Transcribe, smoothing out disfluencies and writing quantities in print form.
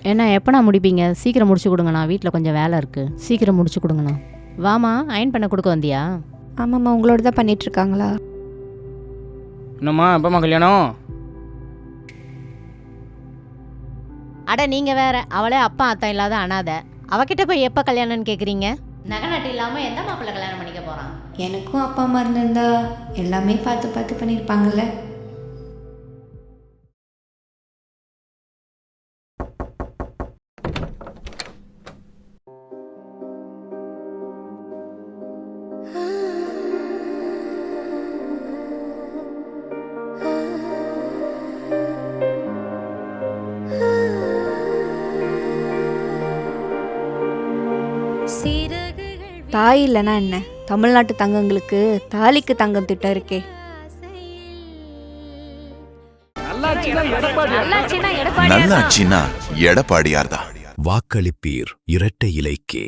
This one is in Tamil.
ஏன்னா எப்போண்ணா முடிப்பீங்க? சீக்கிரம் முடிச்சு கொடுங்கண்ணா, வீட்டில் கொஞ்சம் வேலை இருக்குது. சீக்கிரம் முடிச்சு கொடுங்கண்ணா. வாமா, அயன் பண்ண கொடுக்க வந்தியா? ஆமாம்மா, உங்களோட தான் பண்ணிகிட்ருக்காங்களா? என்னம்மா எப்போம்மா கல்யாணம்? அட நீங்கள் வேற, அவளே அப்பா அத்தா இல்லாத அனாதை. அவகிட்ட போய் எப்போ கல்யாணம்னு கேட்குறீங்க? நகை நட்டு இல்லாமல் எந்த மாப்பிள்ளை கல்யாணம் பண்ணிக்க போகிறான்? எனக்கும் அப்பா அம்மா இருந்திருந்தா எல்லாமே பார்த்து பார்த்து பண்ணியிருப்பாங்கல்ல. தாய் இல்லைன்னா என்ன, தமிழ்நாட்டு தங்கங்களுக்கு தாலிக்கு தங்கம் திட்டம் இருக்கே. நல்லாட்சினா எடப்பாடியார் தான். வாக்களிப்பீர் இரட்டை இலைக்கே.